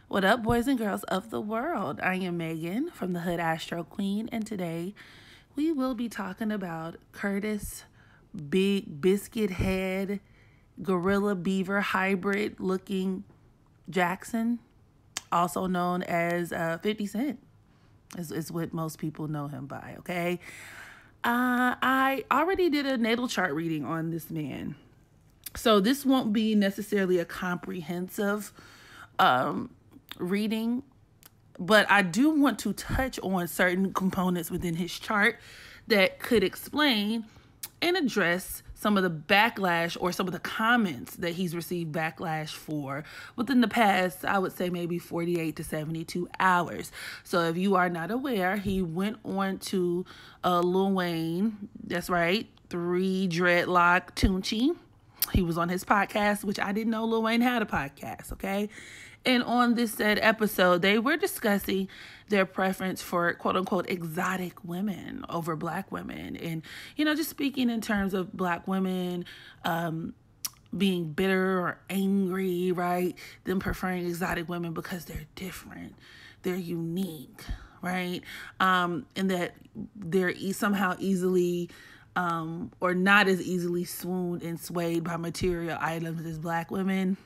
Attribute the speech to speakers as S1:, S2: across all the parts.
S1: What up, boys and girls of the world? I am Megan from the HoodAstroQ, and today we will be talking about Curtis Big Biscuit Head Gorilla Beaver Hybrid looking Jackson, also known as 50 Cent, is what most people know him by, okay? I already did a natal chart reading on this man, so this won't be necessarily a comprehensive reading, but I do want to touch on certain components within his chart that could explain and address some of the backlash or some of the comments that he's received backlash for within the past, I would say maybe 48 to 72 hours. So if you are not aware, he went on to Lil Wayne, that's right, 3 Dreadlock Tunchi. He was on his podcast, which I didn't know Lil Wayne had a podcast, okay? And on this said episode, they were discussing their preference for quote-unquote exotic women over black women. And, you know, just speaking in terms of black women being bitter or angry, right? Them preferring exotic women because they're different. They're unique, right? And that they're somehow easily or not as easily swooned and swayed by material items as black women.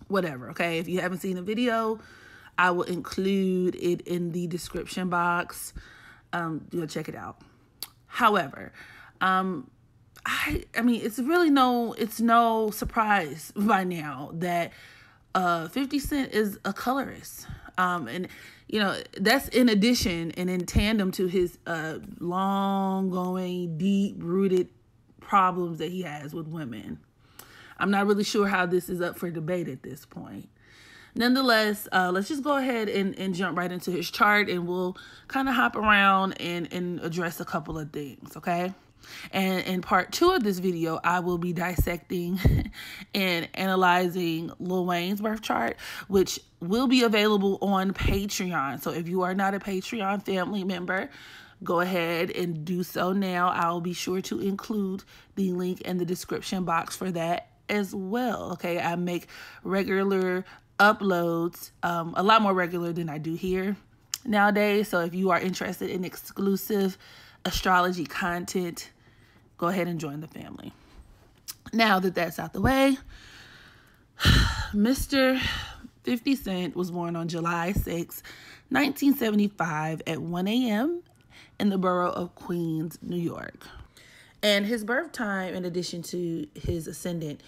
S1: Whatever, okay? If you haven't seen the video, I will include it in the description box. You'll check it out. However, I mean, it's no surprise by now that 50 Cent is a colorist. And, you know, that's in addition and in tandem to his long-going, deep-rooted problems that he has with women. I'm not really sure how this is up for debate at this point. Nonetheless, let's just go ahead and jump right into his chart, and we'll kind of hop around and address a couple of things, okay? And in part 2 of this video, I will be dissecting and analyzing Lil Wayne's birth chart, which will be available on Patreon. So if you are not a Patreon family member, go ahead and do so now. I'll be sure to include the link in the description box for that as well. Okay, I make regular uploads, a lot more regular than I do here nowadays. So if you are interested in exclusive astrology content, go ahead and join the family. Now that that's out the way, Mr. 50 Cent was born on July 6, 1975 at 1 a.m. in the borough of Queens, New York. And his birth time, in addition to his ascendant,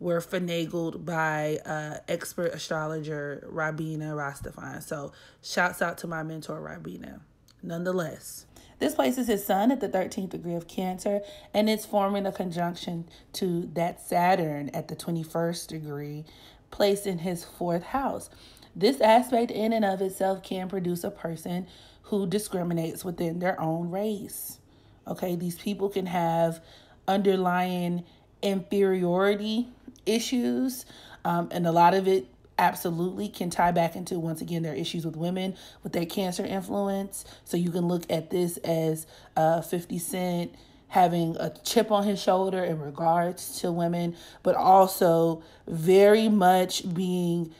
S1: were finagled by expert astrologer Rabina Rastafan. So shouts out to my mentor, Rabina. Nonetheless, this places his sun at the 13th degree of Cancer, and it's forming a conjunction to that Saturn at the 21st degree, placed in his 4th house. This aspect in and of itself can produce a person who discriminates within their own race. Okay, these people can have underlying inferiority issues, and a lot of it absolutely can tie back into, once again, their issues with women, with their Cancer influence. So you can look at this as 50 Cent having a chip on his shoulder in regards to women, but also very much being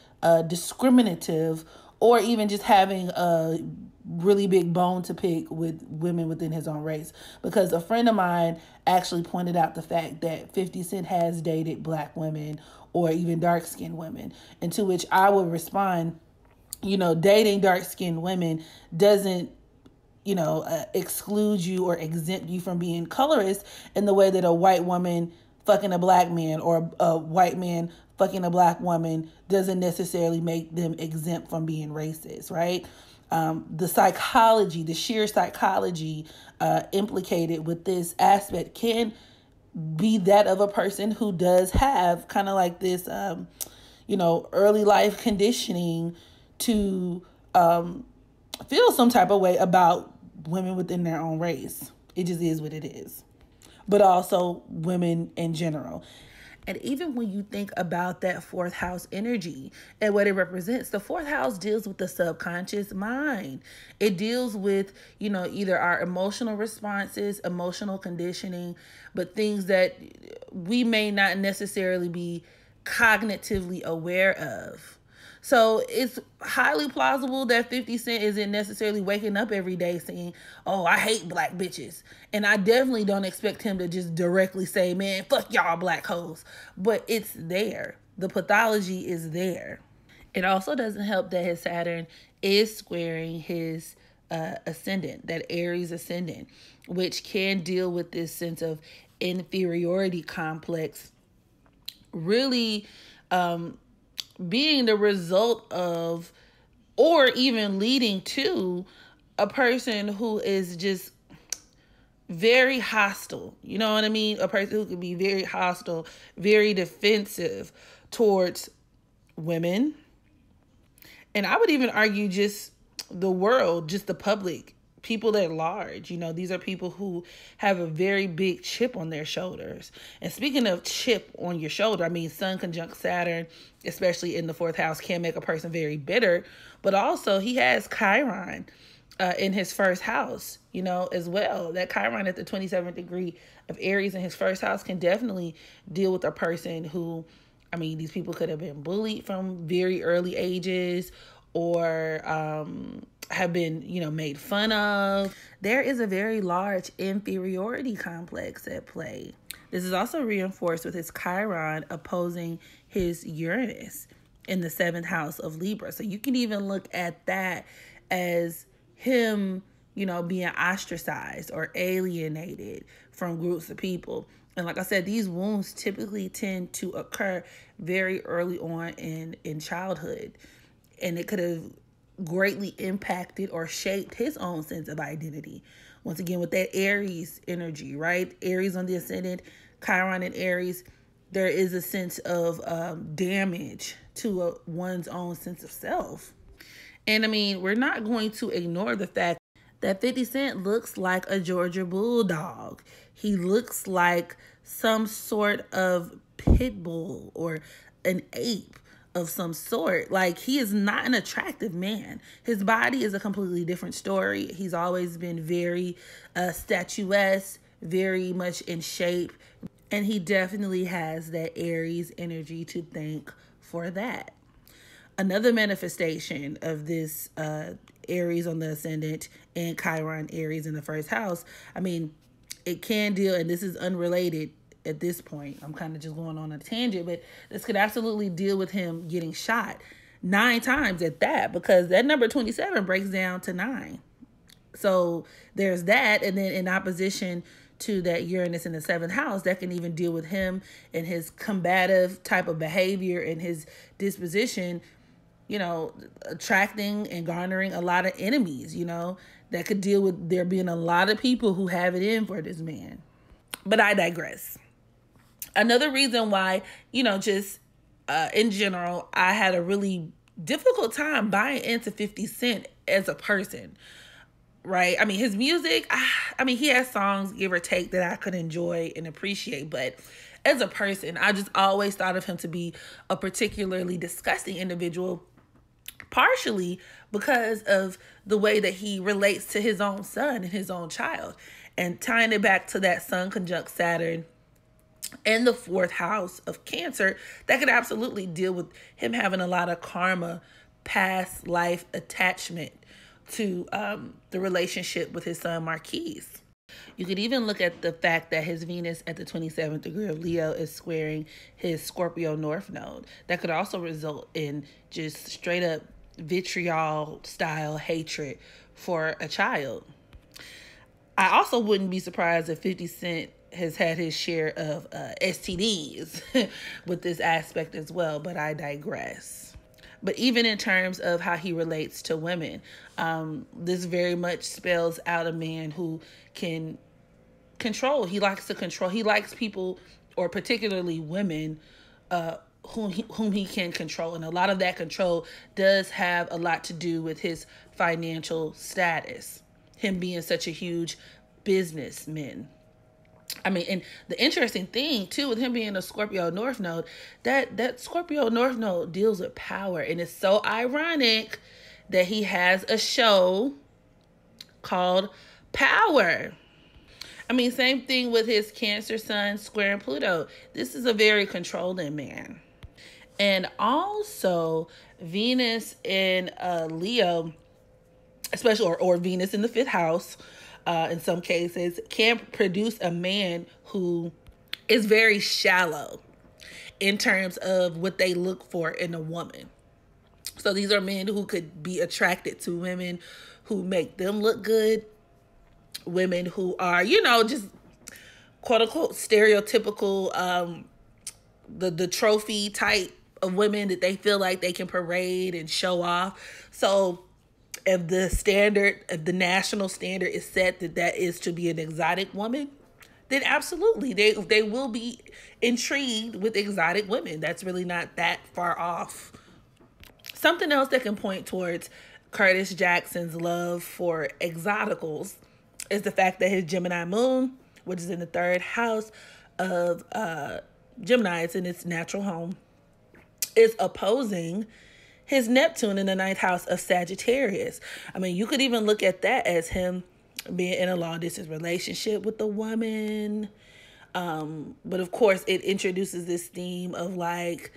S1: discriminative, or even just having a really big bone to pick with women within his own race. Because a friend of mine actually pointed out the fact that 50 Cent has dated black women or even dark-skinned women, and to which I would respond, you know, dating dark-skinned women doesn't, you know, exclude you or exempt you from being colorist in the way that a white woman fucking a black man or a white man fucking a black woman doesn't necessarily make them exempt from being racist, right? The psychology, the sheer psychology implicated with this aspect can be that of a person who does have kind of like this, you know, early life conditioning to feel some type of way about women within their own race. It just is what it is. But also women in general. And even when you think about that 4th house energy and what it represents, the 4th house deals with the subconscious mind. It deals with, you know, either our emotional responses, emotional conditioning, but things that we may not necessarily be cognitively aware of. So it's highly plausible that 50 Cent isn't necessarily waking up every day saying, oh, I hate black bitches. And I definitely don't expect him to just directly say, man, fuck y'all black hoes. But it's there. The pathology is there. It also doesn't help that his Saturn is squaring his ascendant, that Aries ascendant, which can deal with this sense of inferiority complex, really being the result of, or even leading to, a person who is just very hostile. You know what I mean? A person who could be very hostile, very defensive towards women. And I would even argue just the world, just the public, people at large. You know, these are people who have a very big chip on their shoulders. And speaking of chip on your shoulder, I mean, Sun conjunct Saturn, especially in the fourth house, can make a person very bitter. But also, he has Chiron in his first house, you know, as well. That Chiron at the 27th degree of Aries in his first house can definitely deal with a person who, I mean, these people could have been bullied from very early ages, or have been, you know, made fun of. There is a very large inferiority complex at play. This is also reinforced with his Chiron opposing his Uranus in the 7th house of Libra. So you can even look at that as him, you know, being ostracized or alienated from groups of people. And like I said, these wounds typically tend to occur very early on in childhood. And it could have greatly impacted or shaped his own sense of identity. Once again, with that Aries energy, right? Aries on the ascendant, Chiron in Aries, there is a sense of damage to one's own sense of self. And I mean, we're not going to ignore the fact that 50 Cent looks like a Georgia bulldog. He looks like some sort of pit bull or an ape of some sort. Like, he is not an attractive man. His body is a completely different story. He's always been very statuesque, very much in shape. And he definitely has that Aries energy to thank for that. Another manifestation of this Aries on the ascendant and Chiron Aries in the first house, I mean, it can deal, and this is unrelated at this point, I'm kind of just going on a tangent, but this could absolutely deal with him getting shot 9 times at that, because that number 27 breaks down to 9. So there's that. And then in opposition to that Uranus in the 7th house, that can even deal with him and his combative type of behavior and his disposition, you know, attracting and garnering a lot of enemies, you know, that could deal with there being a lot of people who have it in for this man. But I digress. Another reason why, you know, just in general, I had a really difficult time buying into 50 Cent as a person, right? I mean, his music, I mean, he has songs, give or take, that I could enjoy and appreciate. But as a person, I just always thought of him to be a particularly disgusting individual, partially because of the way that he relates to his own son and his own child. And tying it back to that Sun conjunct Saturn in the 4th house of Cancer, that could absolutely deal with him having a lot of karma, past life attachment to the relationship with his son Marquise. You could even look at the fact that his Venus at the 27th degree of Leo is squaring his Scorpio North node. That could also result in just straight up vitriol style hatred for a child. I also wouldn't be surprised if 50 Cent has had his share of STDs with this aspect as well, but I digress. But even in terms of how he relates to women, this very much spells out a man who can control. He likes to control. He likes people, or particularly women, whom he can control. And a lot of that control does have a lot to do with his financial status, him being such a huge businessman. I mean, and the interesting thing, too, with him being a Scorpio North Node, that Scorpio North Node deals with power. And it's so ironic that he has a show called Power. I mean, same thing with his Cancer Sun squaring Pluto. This is a very controlling man. And also Venus in Leo, especially, or Venus in the fifth house, in some cases, can produce a man who is very shallow in terms of what they look for in a woman. So these are men who could be attracted to women who make them look good, women who are, just quote unquote stereotypical, the trophy type of women that they feel like they can parade and show off. So if the national standard is set that is to be an exotic woman, then absolutely they will be intrigued with exotic women. That's really not that far off. Something else that can point towards Curtis Jackson's love for exoticals is the fact that his Gemini moon, which is in the third house of Gemini, it's in its natural home, is opposing his Neptune in the ninth house of Sagittarius. I mean, you could even look at that as him being in a long distance relationship with a woman. But of course, it introduces this theme of like,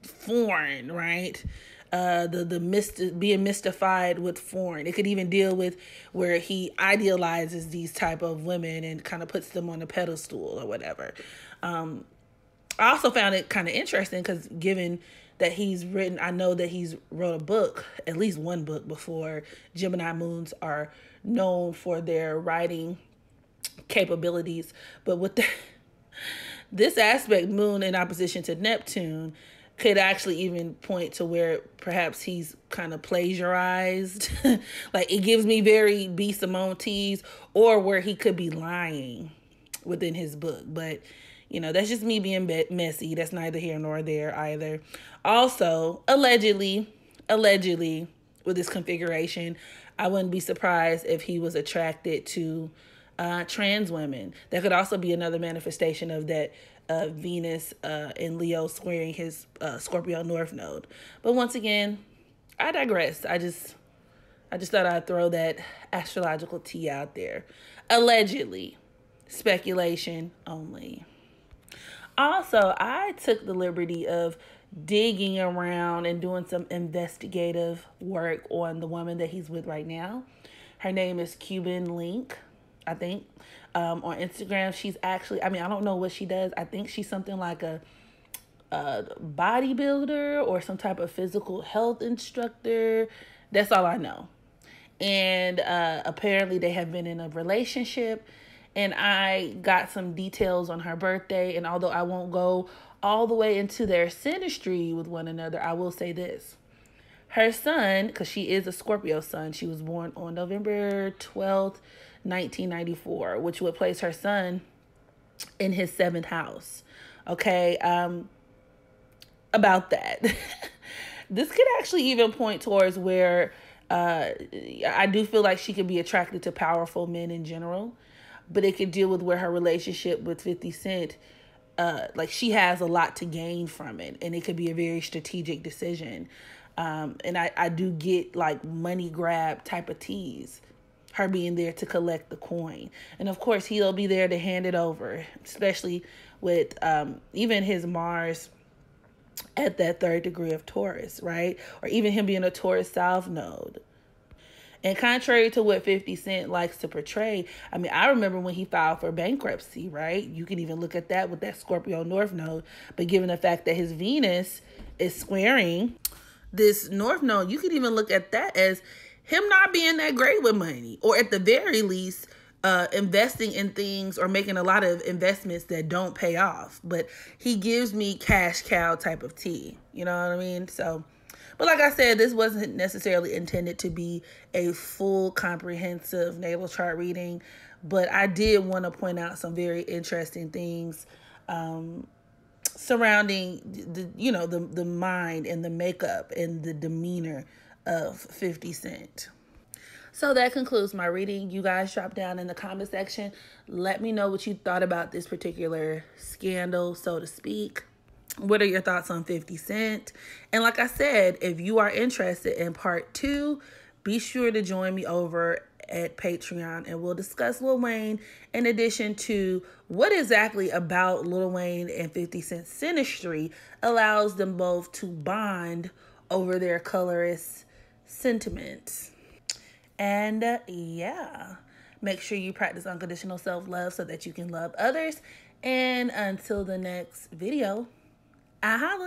S1: foreign, right? Being mystified with foreign. It could even deal with where he idealizes these type of women and kind of puts them on a pedestal or whatever. I also found it kind of interesting because given that I know that he's wrote a book, at least one book before. Gemini moons are known for their writing capabilities, but with this aspect, moon in opposition to Neptune, could actually even point to where perhaps he's kind of plagiarized. Like, it gives me very B. Simone tease, or where he could be lying within his book. But, that's just me being messy. That's neither here nor there either. Also, allegedly, with this configuration, I wouldn't be surprised if he was attracted to trans women. That could also be another manifestation of that Venus in Leo squaring his Scorpio North Node. But once again, I digress. I just thought I'd throw that astrological tea out there. Allegedly, speculation only. Also, I took the liberty of digging around and doing some investigative work on the woman that he's with right now. Her name is Cuban Link, I think. On Instagram, she's actually, I don't know what she does. I think she's something like a bodybuilder or some type of physical health instructor. That's all I know. And apparently they have been in a relationship. And I got some details on her birthday. And although I won't go all the way into their synastry with one another, I will say this. Her son, because she is a Scorpio sun, she was born on November 12th, 1994, which would place her son in his seventh house. Okay, about that. This could actually even point towards where I do feel like she could be attracted to powerful men in general, but it could deal with where her relationship with 50 Cent, like she has a lot to gain from it, and it could be a very strategic decision. And I do get like money grab type of tease. Her being there to collect the coin. And of course, he'll be there to hand it over, especially with even his Mars at that third degree of Taurus, right? Or even him being a Taurus South node. And contrary to what 50 Cent likes to portray, I remember when he filed for bankruptcy, right? You can even look at that with that Scorpio North Node. But given the fact that his Venus is squaring this North Node, you can even look at that as him not being that great with money. Or at the very least, investing in things or making a lot of investments that don't pay off. But he gives me cash cow type of tea. You know what I mean? So... But like I said, this wasn't necessarily intended to be a full comprehensive natal chart reading, but I did want to point out some very interesting things surrounding the mind and the makeup and the demeanor of 50 Cent. So that concludes my reading. You guys drop down in the comment section. Let me know what you thought about this particular scandal, so to speak. What are your thoughts on 50 Cent? And like I said, if you are interested in part 2, be sure to join me over at Patreon, and we'll discuss Lil Wayne in addition to what exactly about Lil Wayne and 50 Cent's synastry allows them both to bond over their colorist sentiments. And yeah, make sure you practice unconditional self-love so that you can love others. And until the next video, I holla.